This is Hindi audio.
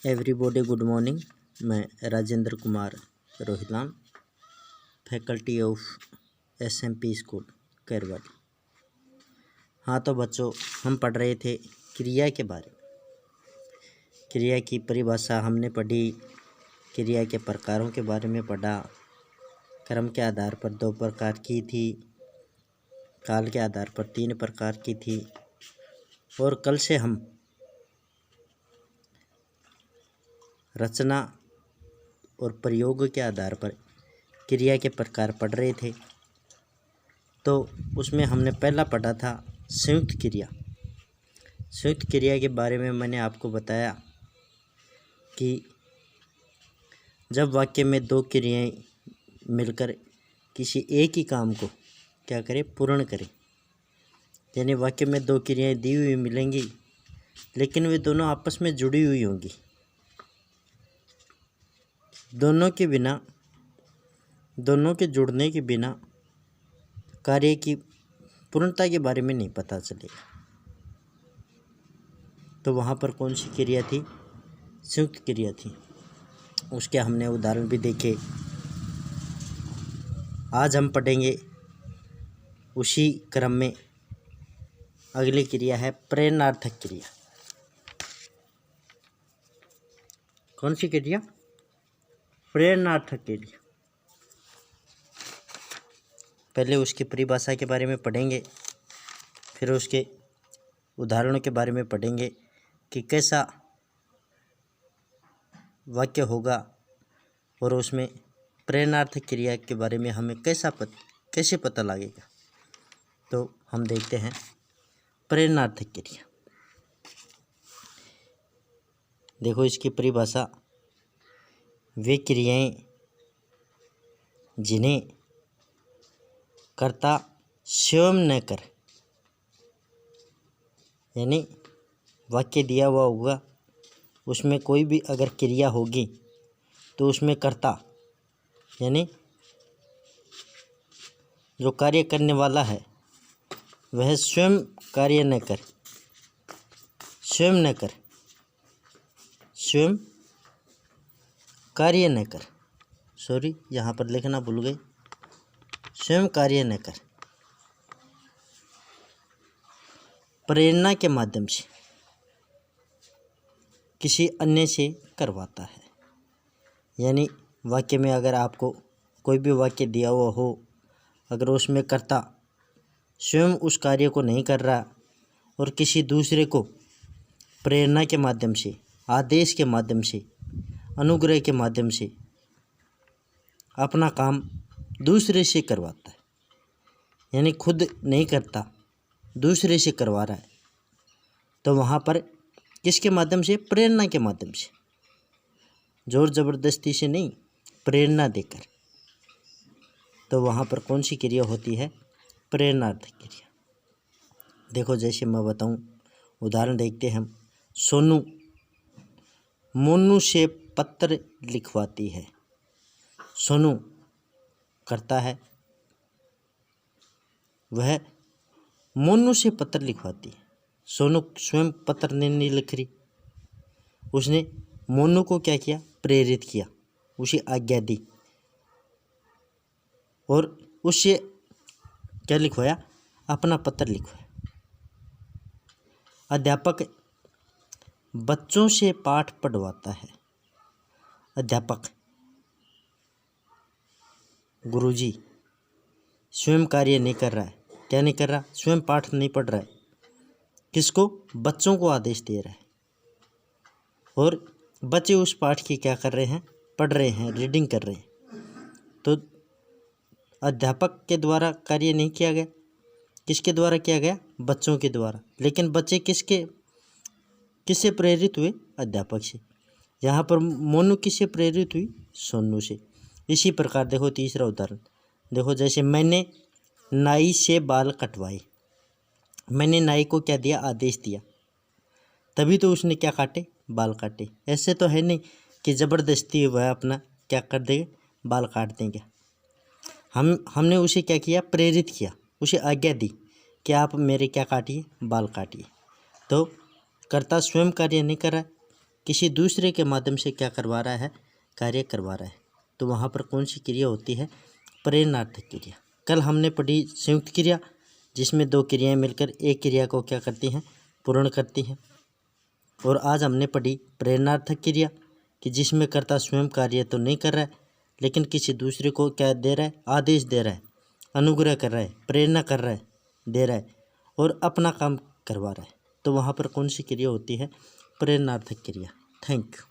Everybody good morning. मैं Rajendra Kumar Rohilam, faculty of SMP school Kairwali. हाँ तो बच्चों, हम पढ़ रहे थे क्रिया के बारे में। क्रिया की परिभाषा हमने पढ़ी, क्रिया के प्रकारों के बारे में पढ़ा। क्रम के आधार पर 2 प्रकार की थी, काल के आधार पर 3 प्रकार की थी। और कल से हम रचना और प्रयोग के आधार पर क्रिया के प्रकार पढ़ रहे थे। तो उसमें हमने पहला पढ़ा था संयुक्त क्रिया। संयुक्त क्रिया के बारे में मैंने आपको बताया कि जब वाक्य में 2 क्रियाएं मिलकर किसी एक ही काम को क्या करें, पूर्ण करें। यानी वाक्य में 2 क्रियाएं दी हुई मिलेंगी, लेकिन वे दोनों आपस में जुड़ी हुई होंगी। दोनों के जुड़ने के बिना कार्य की पूर्णता के बारे में नहीं पता चलेगा। तो वहाँ पर कौन सी क्रिया थी? संयुक्त क्रिया थी। उसके हमने उदाहरण भी देखे। आज हम पढ़ेंगे उसी क्रम में अगली क्रिया है प्रेरणार्थक क्रिया। कौन सी क्रिया? प्रेरणार्थक क्रिया। पहले उसकी परिभाषा के बारे में पढ़ेंगे, फिर उसके उदाहरणों के बारे में पढ़ेंगे कि कैसा वाक्य होगा और उसमें प्रेरणार्थक क्रिया के बारे में हमें कैसे पता लगेगा। तो हम देखते हैं प्रेरणार्थक क्रिया। देखो इसकी परिभाषा, वे क्रियाएं जिन्हें कर्ता स्वयं न कर, यानी वाक्य दिया हुआ होगा, उसमें कोई भी अगर क्रिया होगी तो उसमें कर्ता यानी जो कार्य करने वाला है वह स्वयं कार्य न कर, स्वयं कार्य न कर, सॉरी यहाँ पर लिखना भूल गए, स्वयं कार्य न कर, प्रेरणा के माध्यम से किसी अन्य से करवाता है। यानी वाक्य में अगर आपको कोई भी वाक्य दिया हुआ हो, अगर उसमें कर्ता स्वयं उस कार्य को नहीं कर रहा और किसी दूसरे को प्रेरणा के माध्यम से, आदेश के माध्यम से, अनुग्रह के माध्यम से अपना काम दूसरे से करवाता है, यानी खुद नहीं करता, दूसरे से करवा रहा है, तो वहाँ पर किसके माध्यम से? प्रेरणा के माध्यम से, जोर ज़बरदस्ती से नहीं, प्रेरणा देकर। तो वहाँ पर कौन सी क्रिया होती है? प्रेरणार्थक क्रिया। देखो जैसे मैं बताऊं, उदाहरण देखते हैं हम। सोनू मोनू से पत्र लिखवाती है। सोनू करता है, वह मोनू से पत्र लिखवाती है। सोनू स्वयं पत्र नहीं लिख रही, उसने मोनू को क्या किया? प्रेरित किया, उसे आज्ञा दी और उससे क्या लिखवाया? अपना पत्र लिखवाया। अध्यापक बच्चों से पाठ पढ़वाता है। अध्यापक गुरुजी स्वयं कार्य नहीं कर रहा है। क्या नहीं कर रहा? स्वयं पाठ नहीं पढ़ रहा है, किसको? बच्चों को आदेश दे रहा है। और बच्चे उस पाठ की क्या कर रहे हैं? पढ़ रहे हैं, रीडिंग कर रहे हैं। तो अध्यापक के द्वारा कार्य नहीं किया गया, किसके द्वारा किया गया? बच्चों के द्वारा। लेकिन बच्चे किससे प्रेरित हुए? अध्यापक से। यहाँ पर मोनू किससे प्रेरित हुई? सोनू से। इसी प्रकार देखो तीसरा उदाहरण देखो, जैसे मैंने नाई से बाल कटवाए। मैंने नाई को क्या दिया? आदेश दिया, तभी तो उसने क्या काटे? बाल काटे। ऐसे तो है नहीं कि ज़बरदस्ती वह अपना क्या कर देंगे? बाल काट देंगे। हमने उसे क्या किया? प्रेरित किया, उसे आज्ञा दी कि आप मेरे क्या काटिए? बाल काटिए। तो कर्ता स्वयं कार्य नहीं कर रहा है, किसी दूसरे के माध्यम से क्या करवा रहा है, कार्य करवा रहा है, तो वहाँ पर कौन सी क्रिया होती है, प्रेरणार्थक क्रिया। कल हमने पढ़ी संयुक्त क्रिया, जिसमें दो क्रियाएं मिलकर एक क्रिया को क्या करती हैं, पूर्ण करती हैं। और आज हमने पढ़ी प्रेरणार्थक क्रिया कि जिसमें कर्ता स्वयं कार्य तो नहीं कर रहा है, लेकिन किसी दूसरे को क्या दे रहा है, आदेश दे रहा है, अनुग्रह कर रहा है, प्रेरणा कर रहा है, दे रहा है और अपना काम करवा रहा है, तो वहाँ पर कौन सी क्रिया होती है, प्रेरणार्थक क्रिया। Thank you.